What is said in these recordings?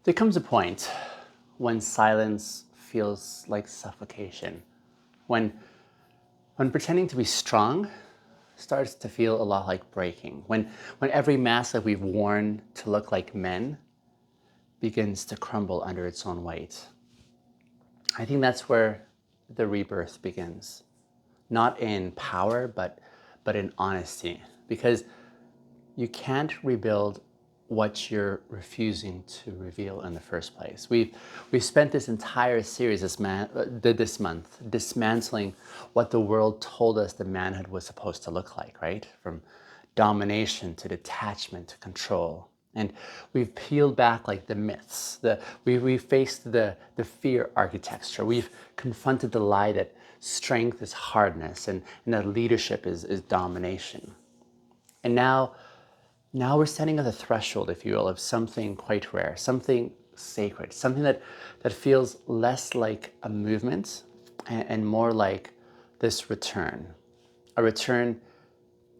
There comes a point when silence feels like suffocation, when pretending to be strong starts to feel a lot like breaking, when every mask that we've worn to look like men begins to crumble under its own weight. I think that's where the rebirth begins. Not in power, but in honesty. Because you can't rebuild what you're refusing to reveal in the first place. We've spent this entire series this month dismantling what the world told us the manhood was supposed to look like, right? From domination to detachment to control. And we've peeled back like the myths. We faced the fear architecture. We've confronted the lie that strength is hardness and that leadership is domination. And now we're standing at the threshold, if you will, of something quite rare, something sacred, something that feels less like a movement and more like this return, a return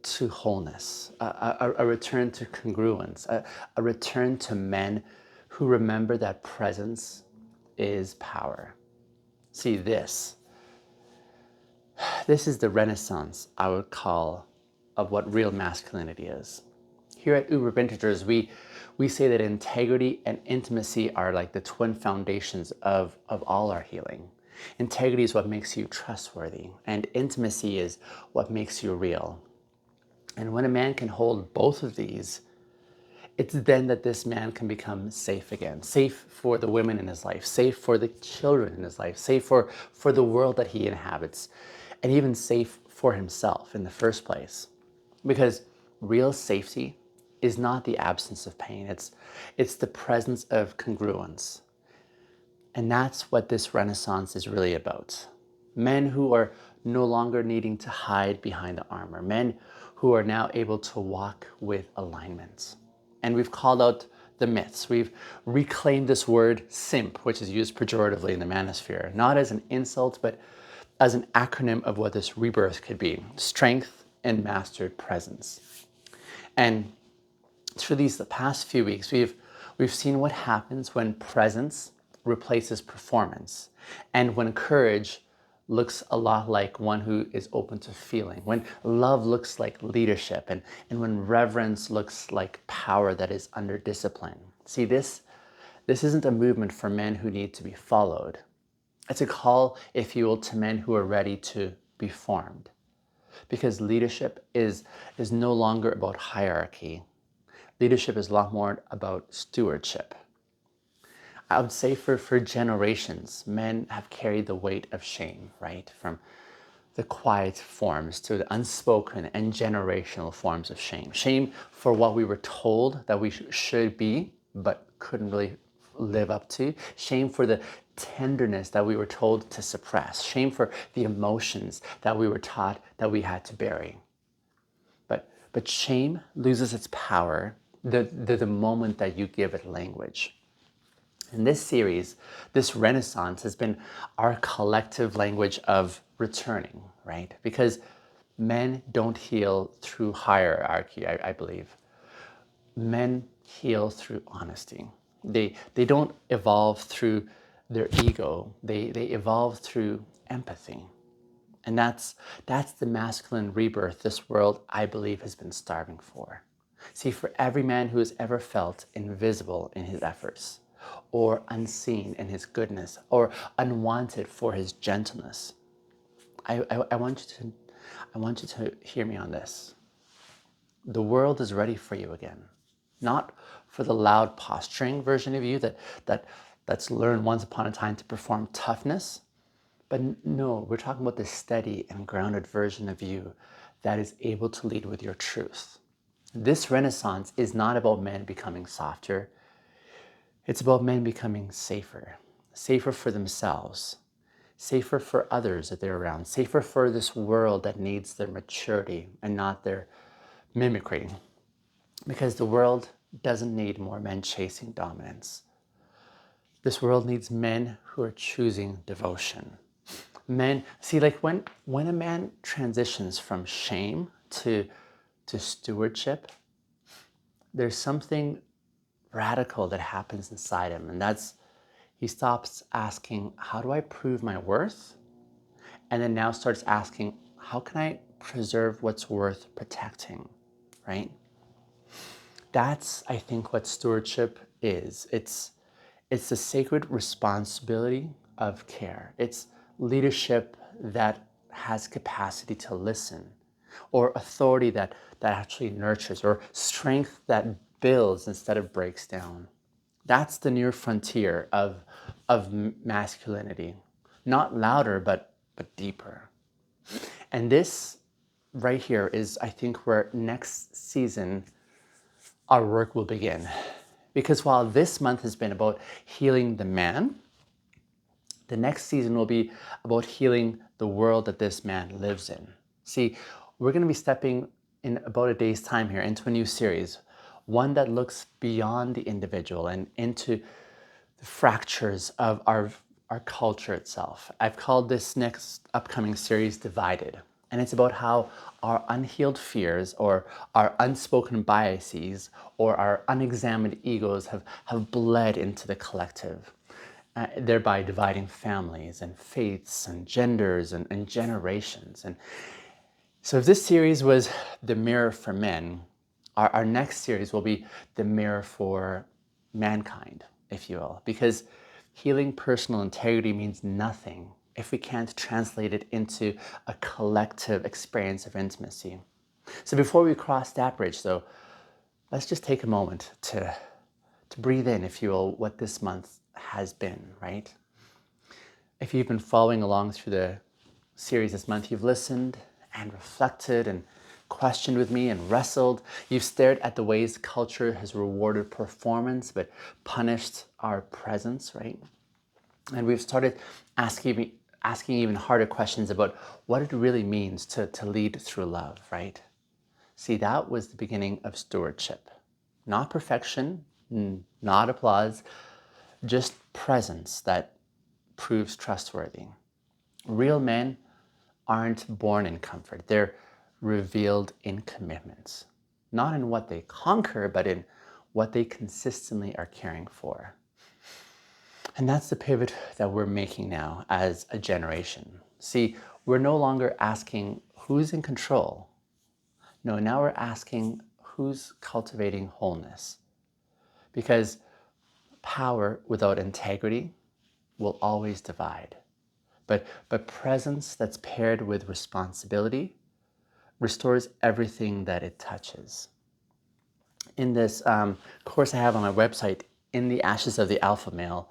to wholeness, a return to congruence, a return to men who remember that presence is power. See, this is the renaissance, I would call, of what real masculinity is. Here at Bintegers, we say that integrity and intimacy are like the twin foundations of all our healing. Integrity is what makes you trustworthy, and intimacy is what makes you real. And when a man can hold both of these, it's then that this man can become safe again. Safe for the women in his life, safe for the children in his life, safe for the world that he inhabits, and even safe for himself in the first place. Because real safety is not the absence of pain, it's the presence of congruence. And that's what this renaissance is really about. Men who are no longer needing to hide behind the armor, men who are now able to walk with alignment. And we've called out the myths. We've reclaimed this word simp, which is used pejoratively in the manosphere, not as an insult, but as an acronym of what this rebirth could be: strength and mastered presence. And through the past few weeks, we've seen what happens when presence replaces performance, and when courage looks a lot like one who is open to feeling, when love looks like leadership, and when reverence looks like power that is under discipline. See, this isn't a movement for men who need to be followed. It's a call, if you will, to men who are ready to be formed. Because leadership is no longer about hierarchy. Leadership is a lot more about stewardship. I would say for generations, men have carried the weight of shame, right? From the quiet forms to the unspoken and generational forms of shame. Shame for what we were told that we should be, but couldn't really live up to. Shame for the tenderness that we were told to suppress. Shame for the emotions that we were taught that we had to bury. But shame loses its power the moment that you give it language. In this series, this renaissance has been our collective language of returning, right? Because men don't heal through hierarchy, I believe. Men heal through honesty. They don't evolve through their ego. They evolve through empathy. And that's the masculine rebirth this world, I believe, has been starving for. See, for every man who has ever felt invisible in his efforts, or unseen in his goodness, or unwanted for his gentleness, I want you to hear me on this. The world is ready for you again. Not for the loud posturing version of you that's learned once upon a time to perform toughness. But no, we're talking about the steady and grounded version of you that is able to lead with your truth. This renaissance is not about men becoming softer. It's about men becoming safer. Safer for themselves. Safer for others that they're around. Safer for this world that needs their maturity and not their mimicry. Because the world doesn't need more men chasing dominance. This world needs men who are choosing devotion. Men, see, like when a man transitions from shame to stewardship, there's something radical that happens inside him. And that's, he stops asking, how do I prove my worth? And then now starts asking, how can I preserve what's worth protecting, right? That's, I think, what stewardship is. It's the sacred responsibility of care. It's leadership that has capacity to listen, or authority that actually nurtures, or strength that builds instead of breaks down. That's the new frontier of masculinity. Not louder, but deeper. And this right here is, I think, where next season our work will begin. Because while this month has been about healing the man, the next season will be about healing the world that this man lives in. See, we're going to be stepping in about a day's time here into a new series, one that looks beyond the individual and into the fractures of our culture itself. I've called this next upcoming series Divided. And it's about how our unhealed fears, or our unspoken biases, or our unexamined egos have bled into the collective, thereby dividing families and faiths and genders and generations. And so if this series was the mirror for men, our next series will be the mirror for mankind, if you will, because healing personal integrity means nothing if we can't translate it into a collective experience of intimacy. So before we cross that bridge, though, let's just take a moment to breathe in, if you will, what this month has been, right? If you've been following along through the series this month, you've listened and reflected and questioned with me and wrestled. You've stared at the ways culture has rewarded performance but punished our presence, right? And we've started asking even harder questions about what it really means to lead through love, right? See, that was the beginning of stewardship. Not perfection, not applause, just presence that proves trustworthy. Real men aren't born in comfort. They're revealed in commitments. Not in what they conquer, but in what they consistently are caring for. And that's the pivot that we're making now as a generation. See, we're no longer asking who's in control. No, now we're asking who's cultivating wholeness. Because power without integrity will always divide. But presence that's paired with responsibility restores everything that it touches. In this course I have on my website, In the Ashes of the Alpha Male,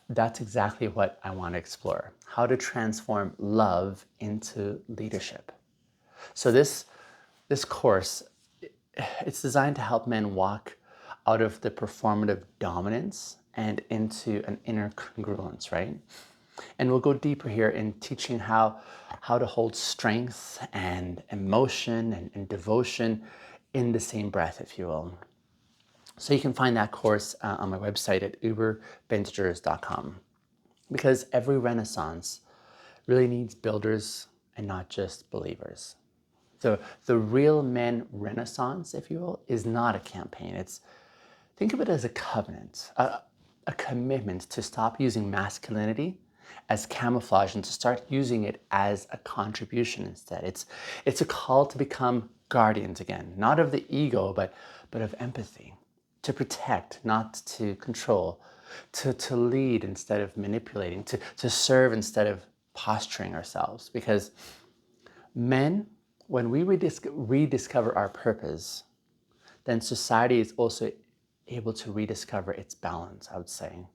that's exactly what I want to explore. How to transform love into leadership. So this course, it's designed to help men walk out of the performative dominance and into an inner congruence, right? And we'll go deeper here in teaching how to hold strength and emotion and devotion in the same breath, if you will. So you can find that course on my website at Bintegers.com. Because every renaissance really needs builders and not just believers. The real men renaissance, if you will, is not a campaign. Think of it as a covenant, a commitment to stop using masculinity as camouflage and to start using it as a contribution instead. It's a call to become guardians again, not of the ego, but of empathy, to protect, not to control, to lead instead of manipulating, to serve instead of posturing ourselves. Because men, when we rediscover our purpose, then society is also able to rediscover its balance, I would say.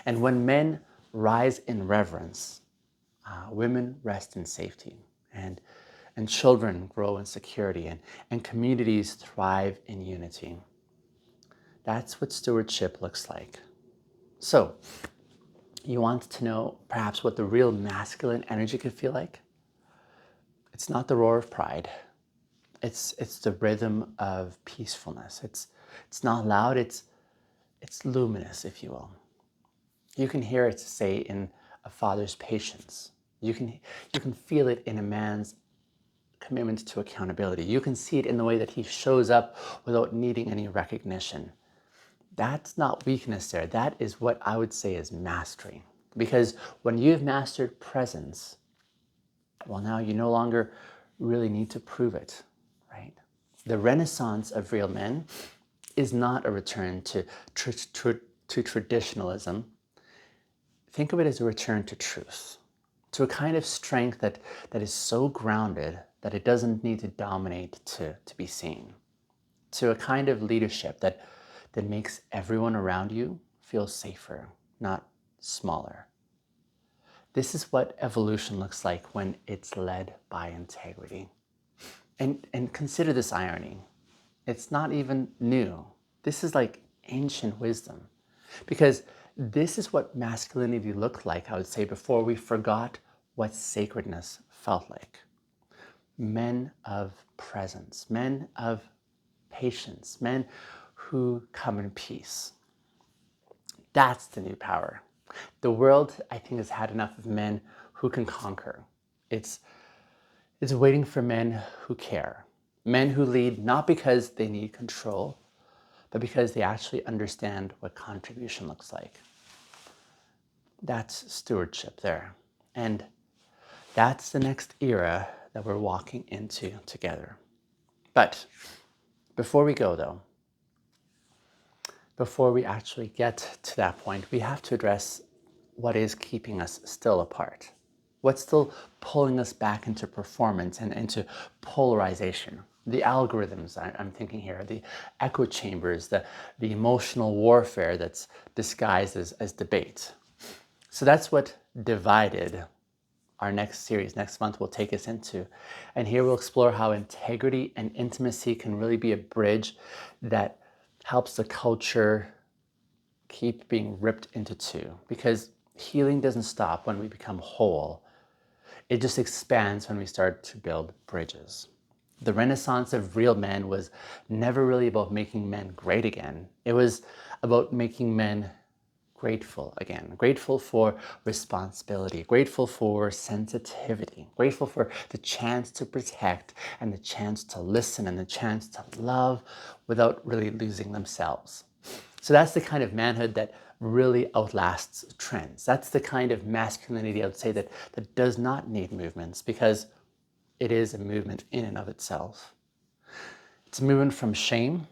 And when men rise in reverence, women rest in safety, and children grow in security, and communities thrive in unity. That's what stewardship looks like. So, you want to know perhaps what the real masculine energy could feel like? It's not the roar of pride. It's the rhythm of peacefulness. It's not loud, it's luminous, if you will. You can hear it, say, in a father's patience. You can feel it in a man's commitment to accountability. You can see it in the way that he shows up without needing any recognition. That's not weakness there. That is what I would say is mastery. Because when you've mastered presence, well, now you no longer really need to prove it, right? The renaissance of real men is not a return to traditionalism. Think of it as a return to truth, to a kind of strength that is so grounded that it doesn't need to dominate to be seen, to a kind of leadership that makes everyone around you feel safer, not smaller. This is what evolution looks like when it's led by integrity. And consider this irony. It's not even new. This is like ancient wisdom. Because this is what masculinity looked like, I would say, before we forgot what sacredness felt like. Men of presence, men of patience, men who come in peace. That's the new power. The world, I think, has had enough of men who can conquer. It's waiting for men who care. Men who lead not because they need control, but because they actually understand what contribution looks like. That's stewardship there. And that's the next era that we're walking into together. But before we go, though, before we actually get to that point, we have to address what is keeping us still apart. What's still pulling us back into performance and into polarization? The algorithms, I'm thinking here, the echo chambers, the emotional warfare that's disguised as debate. So that's what Divided, our next series, next month, will take us into. And here we'll explore how integrity and intimacy can really be a bridge that helps the culture keep being ripped into two. Because healing doesn't stop when we become whole. It just expands when we start to build bridges. The renaissance of real men was never really about making men great again. It was about making men grateful again, grateful for responsibility, grateful for sensitivity, grateful for the chance to protect and the chance to listen and the chance to love without really losing themselves. So that's the kind of manhood that really outlasts trends. That's the kind of masculinity I would say that does not need movements, because it is a movement in and of itself. It's a movement from shame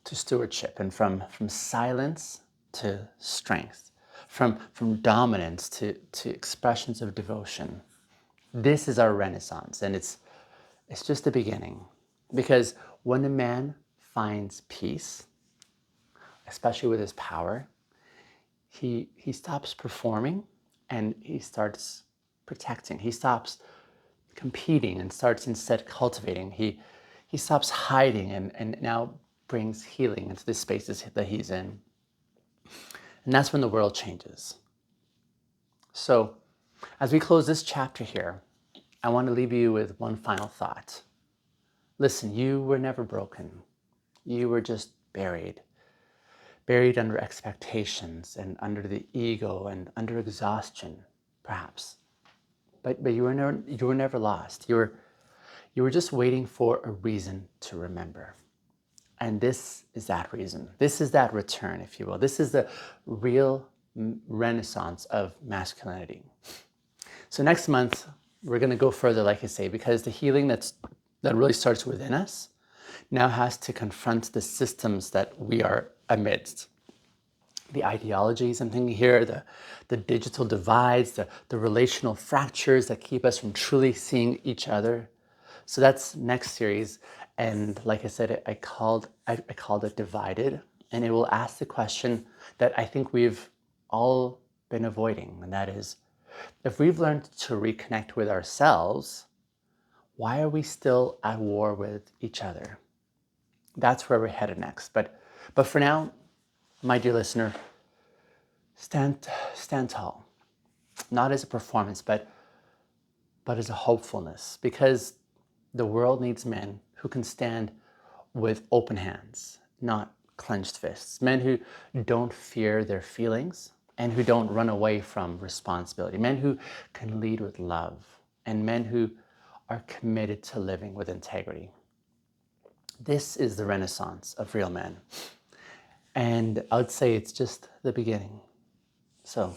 to stewardship, and from silence to strength, from dominance to expressions of devotion. This is our renaissance, and it's just the beginning. Because when a man finds peace, especially with his power, he stops performing and he starts protecting. He stops competing and starts instead cultivating. He stops hiding and now brings healing into the spaces that he's in. And that's when the world changes. So as we close this chapter here, I want to leave you with one final thought. Listen, you were never broken. You were just buried under expectations and under the ego and under exhaustion, perhaps. But you were never lost. You were just waiting for a reason to remember. And this is that reason. This is that return, if you will. This is the real renaissance of masculinity. So next month, we're going to go further, like I say, because the healing that really starts within us now has to confront the systems that we are amidst. The ideologies, I'm thinking here, the digital divides, the relational fractures that keep us from truly seeing each other. So that's next series. And like I said, I called it Divided. And it will ask the question that I think we've all been avoiding. And that is, if we've learned to reconnect with ourselves, why are we still at war with each other? That's where we're headed next. But for now, my dear listener, stand tall. Not as a performance, but as a hopefulness. Because the world needs men who can stand with open hands, not clenched fists. Men who don't fear their feelings and who don't run away from responsibility. Men who can lead with love, and men who are committed to living with integrity. This is the renaissance of real men. And I would say it's just the beginning. So,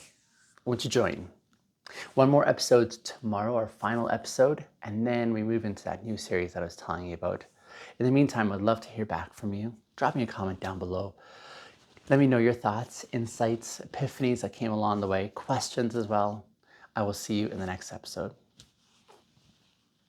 won't you join? One more episode tomorrow, our final episode, and then we move into that new series that I was telling you about. In the meantime, I'd love to hear back from you. Drop me a comment down below. Let me know your thoughts, insights, epiphanies that came along the way, questions as well. I will see you in the next episode.